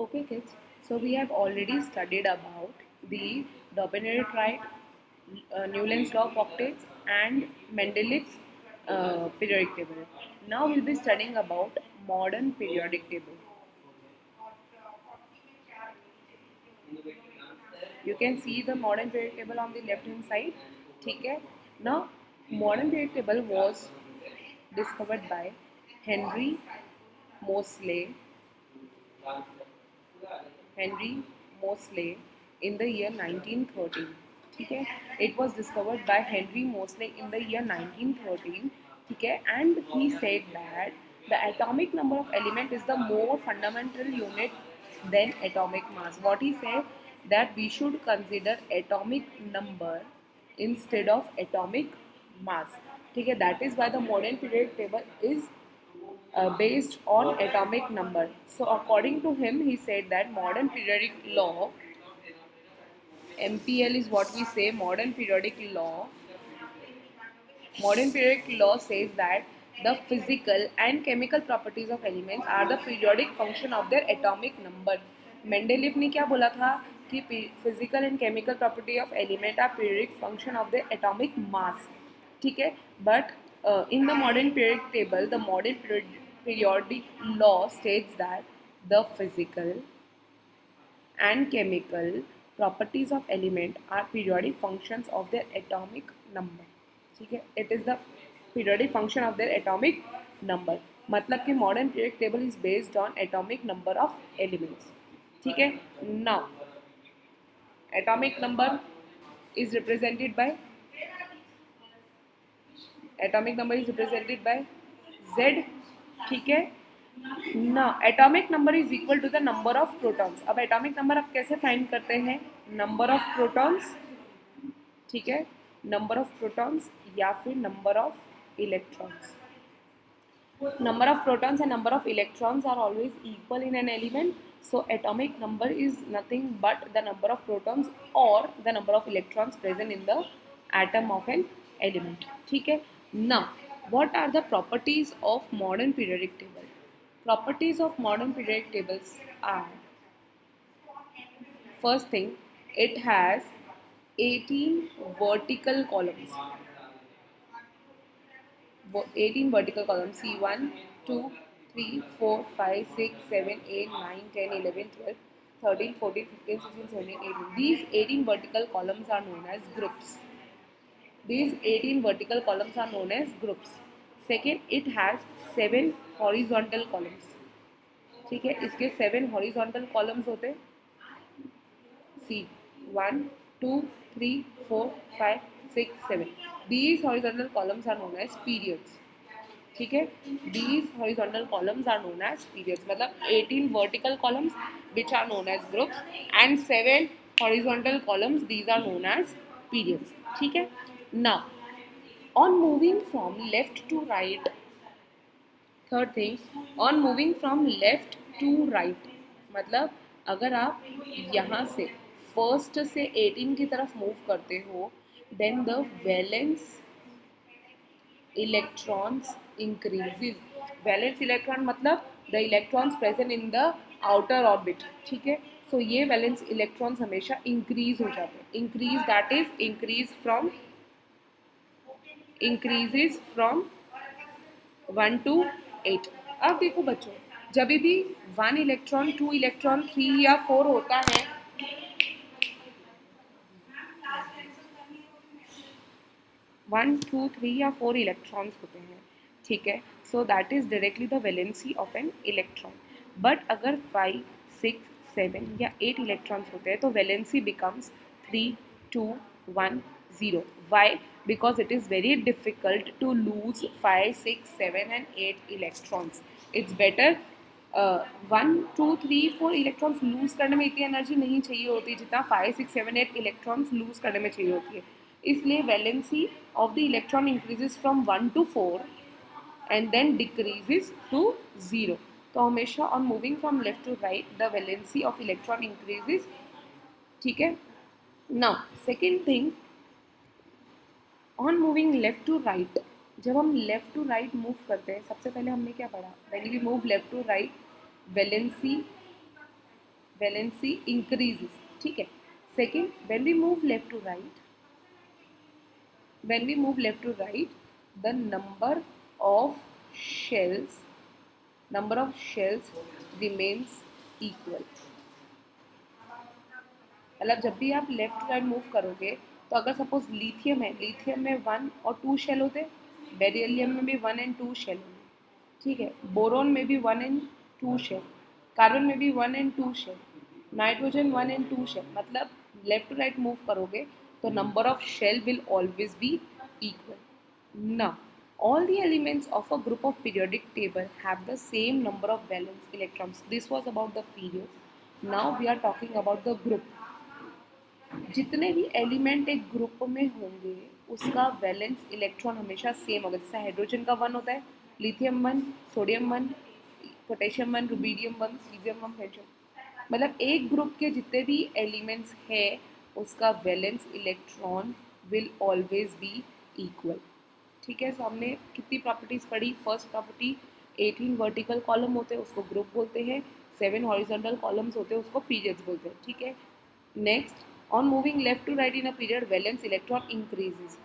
Okay, kids. So we have already studied about the Dobinetite, Newland's law of octets, and Mendeleev's periodic table. Now we'll be studying about modern periodic table. You can see the modern periodic table on the left hand side. ठीक है? Now modern periodic table was discovered by Henry Moseley Henry Moseley in the year 1913. ठीक है? It was discovered by Henry Moseley in the year 1913. ठीक है? And he said that the atomic number of element is the more fundamental unit than atomic mass. What he said that we should consider atomic number instead of atomic mass. ठीक है? That is why the modern periodic table is based on atomic number. So according to him, he said that modern periodic law, MPL is what we say, modern periodic law. Modern periodic law says that the physical and chemical properties of elements are the periodic function of their atomic number. Mendeleev ने क्या बोला था कि physical and chemical property of element are periodic function of their atomic mass. ठीक है? But in the modern periodic table, the modern periodic law states that the physical and chemical properties of element are periodic functions of their atomic number. ठीक है? It is the periodic function of their atomic number. मतलब कि modern periodic table is based on atomic number of elements. ठीक है? Now atomic number is represented by Z. ठीक है? ना atomic number is equal to the number of protons. अब atomic number आप कैसे फाइंड करते हैं? Number of protons. ठीक है? नंबर ऑफ प्रोटॉन्स या फिर number of electrons. Number of protons and number of electrons are always equal in an element. So atomic number is nothing but the number of protons or the number of electrons present in the atom of an element. ठीक है? Now, what are the properties of modern periodic table? Properties of modern periodic tables are, first thing, it has 18 vertical columns. 18 vertical columns. See 1, 2, 3, 4, 5, 6, 7, 8, 9, 10, 11, 12, 13, 14, 15, 16, 17, 18. These 18 vertical columns are known as groups. These 18 vertical columns are known as groups. Second, it has 7 horizontal columns. ठीक है? इसके 7 horizontal columns होते. See 1, 2, 3, 4, 5, 6, 7. These horizontal columns are known as periods. ठीक है? These horizontal columns are known as periods. मतलब 18 vertical columns which are known as groups and 7 horizontal columns, these are known as periods. ठीक है? Now, on moving from left to right, third thing, on moving from left to right, मतलब अगर आप यहाँ से first से 18 की तरफ मूव करते हो, then the valence electrons increases. Valence electron मतलब the electrons present in the outer orbit. ठीक है? So ये valence electrons हमेशा increase हो जाते हैं. Increase, that is increases from 1 to 8. अब देखो बच्चों, जब भी 1 इलेक्ट्रॉन, 2 इलेक्ट्रॉन, 3 या 4 होता है, 1, 2, 3 या 4 इलेक्ट्रॉन्स होते हैं. ठीक है? So that is directly the valency of an electron. But अगर 5, 6, 7 या 8 इलेक्ट्रॉन्स होते हैं तो valency becomes 3, 2, 1, 0. Why? Because it is very difficult to lose 5, 6, 7 and 8 electrons. It's better 1, 2, 3, 4 electrons loose करने में इतनी एनर्जी नहीं चाहिए होती जितना 5, 6, 7, 8 इलेक्ट्रॉन्स लूज करने में चाहिए होती है. इसलिए valency of the electron increases from 1 to 4 and then decreases to 0. तो हमेशा on moving from left to right the valency of electron increases. ठीक है? Now second thing, on moving left to right, जब हम लेफ्ट टू राइट मूव करते हैं, सबसे पहले हमने क्या पढ़ा? When we move left to right, valency valency increases, ठीक है. Second, when we move left to right, the of shells number of shells remains equal. मतलब जब भी आप लेफ्ट राइट मूव करोगे तो अगर सपोज लिथियम है, लिथियम में 1 और 2 शेल होते, बेरिलियम में भी 1 एंड 2 शेल होंगे, ठीक है. बोरोन में भी 1 एंड 2 शेल, कार्बन में भी 1 and 2 shell, nitrogen 1 and 2 shell. मतलब लेफ्ट टू राइट मूव करोगे तो number of shell will always be equal. Now, all the elements of a group of periodic table have the same number of valence electrons. This was about the period. Now we are talking about the group. जितने भी element एक group में होंगे उसका valence electron हमेशा same होगा. जैसे hydrogen का 1 होता है, lithium 1, sodium 1, potassium 1, rubidium 1, caesium 1, हेड्रोजन. मतलब एक ग्रुप के जितने भी एलिमेंट्स है उसका valence electron will always B equal. ठीक है. सो हमने कितनी प्रॉपर्टीज पढ़ी. फर्स्ट प्रॉपर्टी, 18 वर्टिकल कॉलम होते हैं उसको ग्रुप बोलते हैं, 7 हॉरिजॉन्टल कॉलम्स होते हैं उसको पीरियड्स बोलते हैं. ठीक है. Next, on moving left to right in a period, valence electron increases.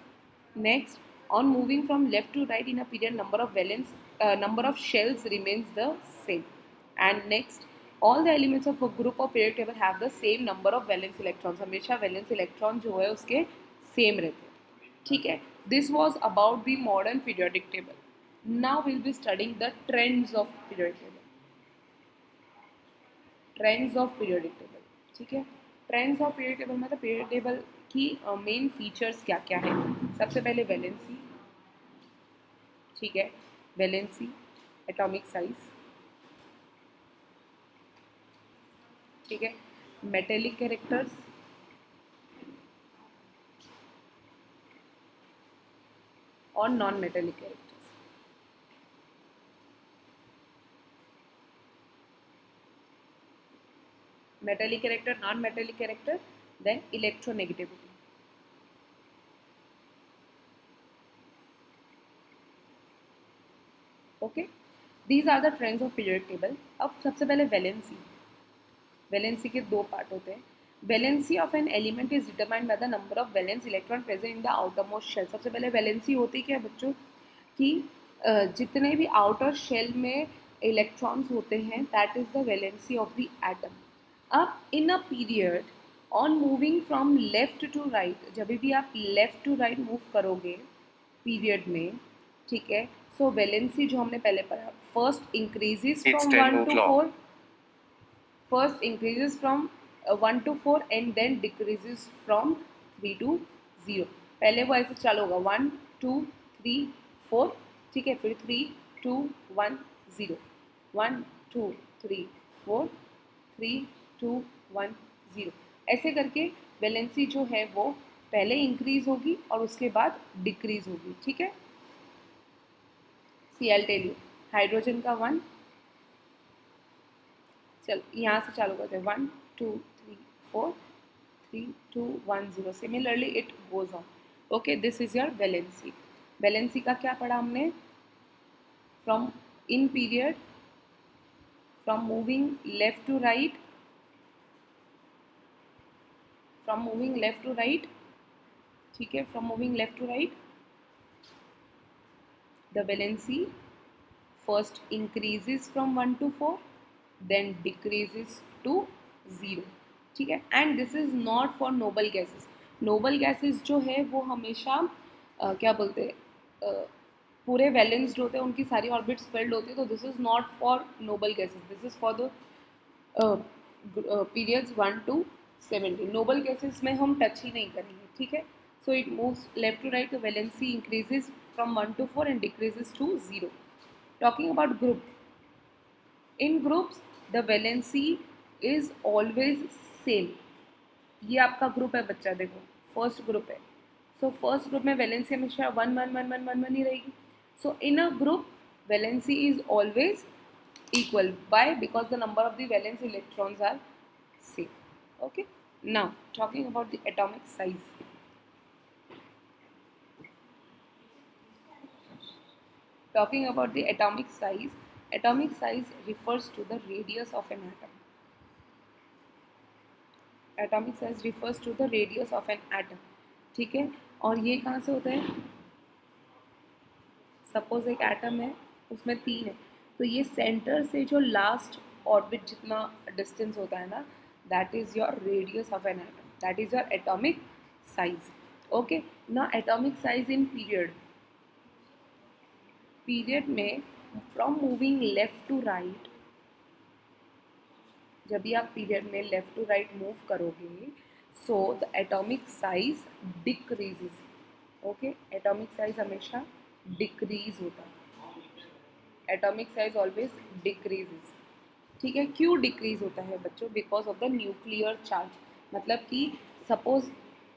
Next, on moving from left to right in a period, number of shells remains the same. And next, all the elements of a group or periodic table have the same number of valence electrons. हमेशा valence electron जो है उसके same रहते हैं. ठीक है. This was about the modern periodic table. Now we'll be studying the trends of periodic table. Trends of periodic table. ठीक है. ट्रेंड्स ऑफ पीरियोडिक टेबल मतलब पीरियोडिक टेबल की मेन फीचर्स क्या क्या है. सबसे पहले वैलेंसी. ठीक है. Valency, atomic size. ठीक है. मेटेलिक कैरेक्टर्स, और non metallic characters. metallic character, non-metallic character, then electronegativity. Okay, these are the trends of periodic table. अब सबसे पहले वैलेंसी. वैलेंसी के दो पार्ट होते हैं. Valency of an element is determined by the number of valence electron present in the outer most shell. सबसे पहले valency होती क्या है बच्चों कि जितने भी आउटर शेल में इलेक्ट्रॉन्स होते हैं that is the valency of the atom. अब in a period on moving from left to right, जब भी आप लेफ्ट टू राइट मूव करोगे पीरियड में, ठीक है, सो वैलेंसी जो हमने पहले पढ़ा, first increases from 1 to 4, first increases from 1 to 4 and then decreases from 3 to 0. पहले वो ऐसे चालू होगा 1 2 3 4, ठीक है, फिर 3 2 1 0, 1 2 3 4 3 2 1 0. ऐसे करके वैलेंसी जो है वो पहले इंक्रीज होगी और उसके बाद डिक्रीज होगी. ठीक है. See I'll tell you, hydrogen का 1, चल यहाँ से चालू करते हैं 1 2 3 4 3 2 1 0. Similarly it goes on. Okay, this is your valency. Valency का क्या पढ़ा हमने. From in period, from moving left to right, from moving left to right. ठीक है. From moving left to right the valency first increases from 1 to 4 then decreases to 0. ठीक है. And this is not for noble gases. Noble gases जो है वो हमेशा क्या बोलते हैं पूरे वैलेंस्ड होते हैं, उनकी सारी ऑर्बिट्स फिल्ड होती है. तो this is not for noble gases, this is for the periods 1 to 17. Noble gases में हम टच ही नहीं करेंगे. ठीक है. So it moves left to right, the valency increases from 1 to 4 and decreases to 0. Talking about group, in groups the valency is always same. ये आपका group है बच्चा, देखो फर्स्ट ग्रुप है. सो फर्स्ट ग्रुप में वैलेंसी हमेशा 1 1 1 1 1 1 ही रहेगी. So in a group valency is always equal. Why? Because the number of the valence electrons are same. Okay. Now talking about the atomic size. Talking about the atomic size refers to the radius of an atom. Atomic size refers to the radius of an atom, ठीक है। और ये कहाँ से होता है, suppose एक atom है, उसमें 3 है, तो ये सेंटर से जो लास्ट ऑर्बिट जितना डिस्टेंस होता है ना, that is your radius of an atom, that is your atomic size. Okay, ना atomic size in period, period में from moving left to right, जब भी आप पीरियड में लेफ्ट टू राइट मूव करोगे, so the atomic size decreases. Okay, atomic size हमेशा decrease होता है, एटॉमिक साइज ऑलवेज डिक्रीजेस, ठीक है। क्यों डिक्रीज होता है बच्चों, because of the nuclear charge, मतलब कि सपोज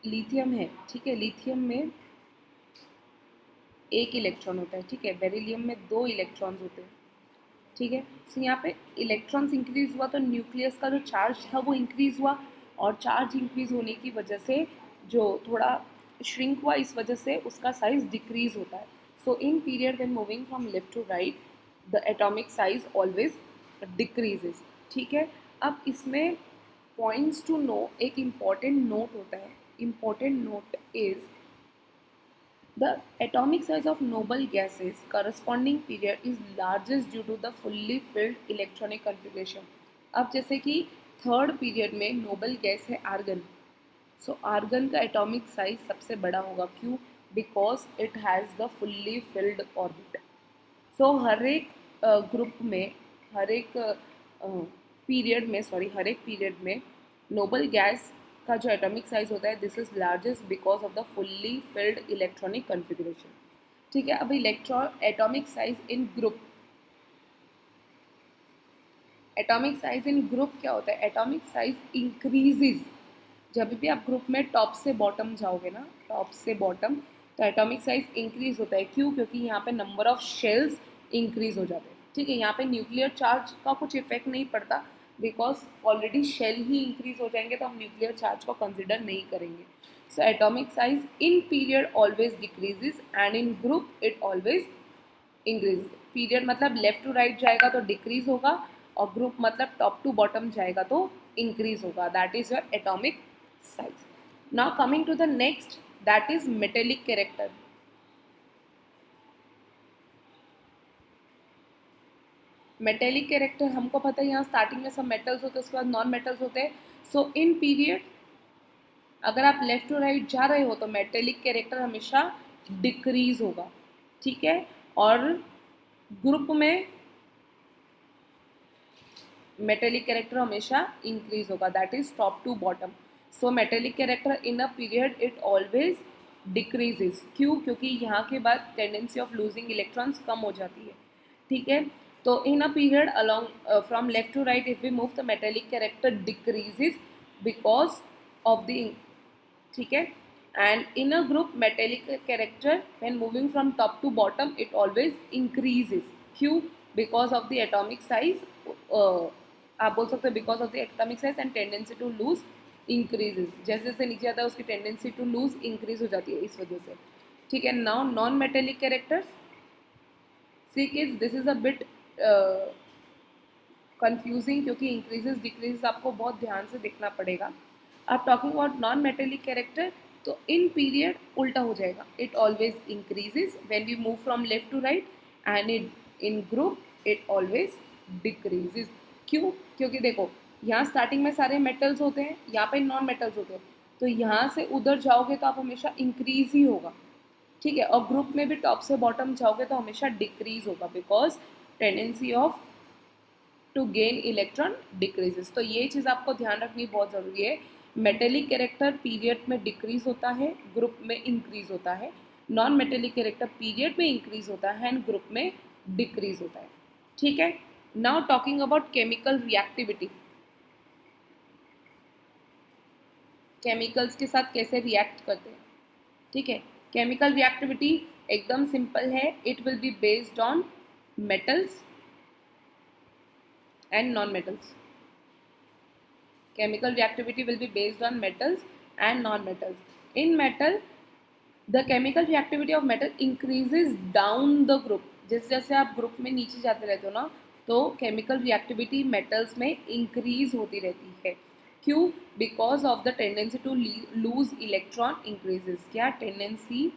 लिथियम है, ठीक है, लिथियम में एक इलेक्ट्रॉन होता है, ठीक है, बेरिलियम में 2 इलेक्ट्रॉन्स होते हैं, ठीक है। सो यहाँ पे इलेक्ट्रॉन्स इंक्रीज हुआ तो न्यूक्लियस का जो चार्ज था वो इंक्रीज हुआ, और चार्ज इंक्रीज होने की वजह से जो थोड़ा श्रिंक हुआ, इस वजह से उसका साइज डिक्रीज होता है। So in period when moving from left to right the atomic size always decreases, ठीक है। अब इसमें पॉइंट्स टू नो, एक इम्पॉर्टेंट नोट होता है, important note is the atomic size of noble gases corresponding period is largest due to the fully filled electronic configuration. अब जैसे कि थर्ड पीरियड में नोबल गैस है आर्गन, सो आर्गन का atomic size सबसे बड़ा होगा, क्यों, because it has the fully filled orbit. So हर एक ग्रुप में, हर एक पीरियड में, सॉरी हर एक पीरियड में नोबल गैस का जो एटॉमिक साइज होता है, this is largest because of the fully field electronic configuration, ठीक है। अब इलेक्ट्रॉन एटॉमिक साइज इन ग्रुप, एटॉमिक साइज इन ग्रुप क्या होता है, एटॉमिक साइज इंक्रीजेज जब भी आप ग्रुप में टॉप से बॉटम जाओगे ना, टॉप से बॉटम, तो एटॉमिक साइज इंक्रीज होता है, क्यों, क्योंकि यहाँ पे नंबर ऑफ शेल्स इंक्रीज हो जाते हैं, ठीक है। यहाँ पे न्यूक्लियर चार्ज का कुछ इफेक्ट नहीं पड़ता, बिकॉज ऑलरेडी शेल ही इंक्रीज हो जाएंगे, तो हम न्यूक्लियर चार्ज को कंसिडर नहीं करेंगे। So atomic size in period always decreases and in group it always increase. Period मतलब लेफ्ट टू राइट जाएगा तो डिक्रीज होगा, और ग्रुप मतलब टॉप टू बॉटम जाएगा तो इंक्रीज होगा, that is your atomic size. Now coming to the next, that is metallic character. Metallic character हमको पता है, यहाँ स्टार्टिंग में सब मेटल्स होते हैं, उसके बाद नॉन मेटल्स होते हैं। सो इन पीरियड अगर आप लेफ्ट टू राइट जा रहे हो तो मेटेलिक कैरेक्टर हमेशा डिक्रीज होगा, ठीक है। और ग्रुप में मेटेलिक कैरेक्टर हमेशा इंक्रीज होगा, that is top to bottom. So metallic character in a period it always decreases, क्यों, क्योंकि यहाँ के बाद टेंडेंसी ऑफ लूजिंग इलेक्ट्रॉन्स कम हो जाती है, ठीक है। तो in a period along from left to right if we move the metallic character decreases because of the, ठीक है। And in a group metallic character when moving from top to bottom it always increases, क्यों, because of the atomic size, आप बोल सकते हो because of the atomic size and tendency to lose increases, जैसे जैसे नीचे आता है उसकी टेंडेंसी टू लूज इंक्रीज हो जाती है इस वजह से, ठीक है। Now non metallic characters, see kids this is a bit confusing, क्योंकि इंक्रीजेस डिक्रीजेस आपको बहुत ध्यान से देखना पड़ेगा। आप talking about non metallic character, तो इन पीरियड उल्टा हो जाएगा, it always increases when we move from left to right, and in group it always decreases, क्यों, क्योंकि देखो यहाँ स्टार्टिंग में सारे मेटल्स होते हैं, यहाँ पे नॉन मेटल्स होते हैं, तो यहाँ से उधर जाओगे तो आप हमेशा इंक्रीज ही होगा, ठीक है। और ग्रुप में भी टॉप से बॉटम जाओगे तो हमेशा डिक्रीज होगा, because tendency of to gain electron decreases. तो ये चीज़ आपको ध्यान रखनी बहुत ज़रूरी है, मेटेलिक कैरेक्टर पीरियड में डिक्रीज होता है, ग्रुप में इंक्रीज होता है। नॉन मेटेलिक कैरेक्टर पीरियड में इंक्रीज होता है एंड ग्रुप में डिक्रीज होता है, ठीक है। Now talking about chemical reactivity, chemicals के साथ कैसे रिएक्ट करते हैं, ठीक है। केमिकल रिएक्टिविटी एकदम सिंपल है, it will be based on metals and non-metals. Chemical reactivity will be based on metals and non-metals. In metal, the chemical reactivity of metal increases down the group. जैसे जैसे आप group में नीचे जाते रहते हो ना, तो केमिकल रिएक्टिविटी मेटल्स में इंक्रीज होती रहती है, क्यों? Because of the tendency to lose electron increases. क्या? Tendency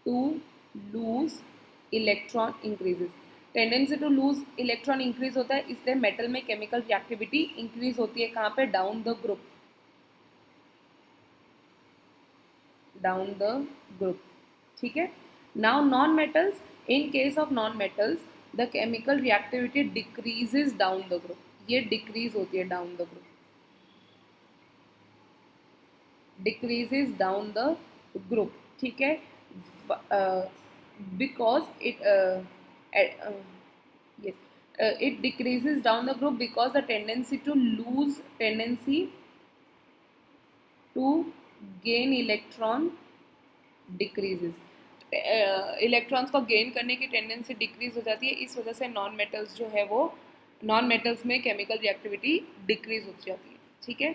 to lose electron increases. Tendency to lose electron increase होता है, इसलिए मेटल में केमिकल रिएक्टिविटी इंक्रीज होती है. कहाँ पे? Down the group. Down the group. ठीक है. Now non metals. In case of non metals the chemical reactivity decreases down the group. ये डिक्रीज होती है down the group. Decreases down the group. ठीक है. Because it yes, it decreases down the group because the tendency to gain electron decreases. Electrons को gain करने की tendency decrease हो जाती है. इस वजह से नॉन मेटल्स जो है वो नॉन मेटल्स में केमिकल रिएक्टिविटी डिक्रीज हो जाती है. ठीक है.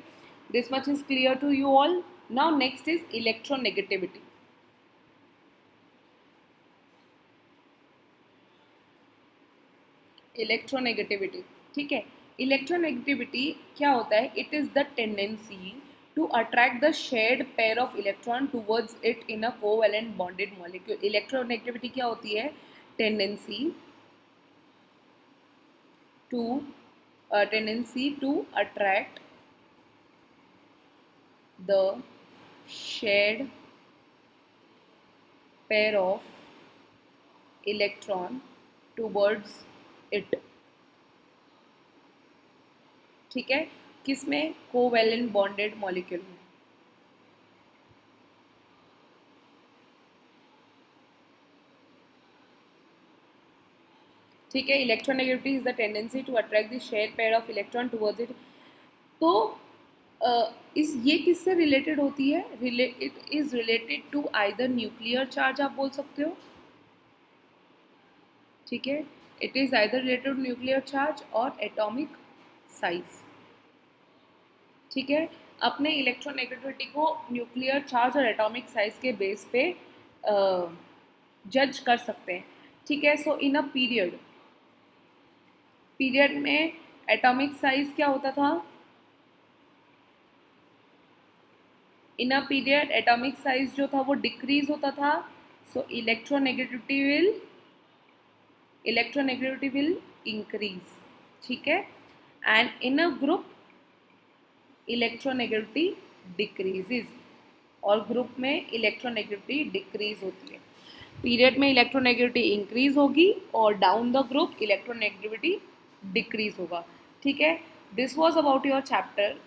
This much is clear to you all. Now next is electronegativity. Electronegativity. ठीक है. इलेक्ट्रोनेगेटिविटी क्या होता है? It is the tendency to attract the shared pair of electron towards it in a covalent bonded molecule. Electronegativity क्या होती है? Tendency to attract the shared pair of electron towards it. ठीक है. किसमें? कोवैलेंट बॉन्डेड मॉलिक्यूल में. ठीक है. Electronegativity is the tendency to attract the share pair of electron towards it. तो इस ये किससे रिलेटेड होती है? It is related to either nuclear charge, आप बोल सकते हो. ठीक है. It is either related to nuclear charge और एटॉमिक साइज. ठीक है. अपने इलेक्ट्रोनेगेटिविटी को न्यूक्लियर चार्ज और एटॉमिक साइज के बेस पे जज कर सकते हैं. ठीक है. सो इन अ पीरियड में एटॉमिक साइज क्या होता था? इन अ पीरियड एटॉमिक साइज जो था वो डिक्रीज होता था. सो इलेक्ट्रोनेगेटिविटी विल इंक्रीज. ठीक है. And in a group electronegativity decreases. और ग्रुप में इलेक्ट्रोनेगेटिविटी डिक्रीज होती है. पीरियड में इलेक्ट्रोनेगेटिविटी इंक्रीज होगी और down the group electronegativity decrease होगा. ठीक है. This was about your chapter.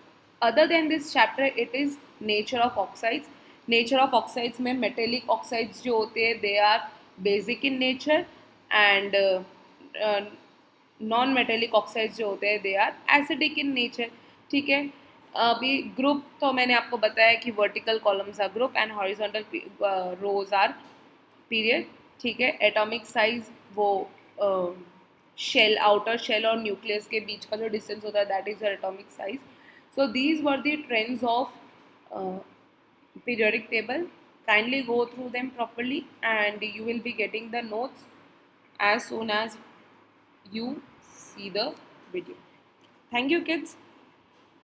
Other than this chapter it is nature of oxides. Nature of oxides में मेटेलिक ऑक्साइड्स जो होते हैं they are basic in nature and non metallic oxides जो होते हैं they are acidic in nature. ठीक है. अभी ग्रुप तो मैंने आपको बताया कि vertical columns are group and horizontal rows are period. ठीक है. एटॉमिक साइज वो शेल, आउटर शेल और न्यूक्लियस के बीच का जो डिस्टेंस होता है that is atomic size. So these were the trends of periodic table. Kindly go through them properly and you will be getting the notes as soon as you see the video. Thank you kids.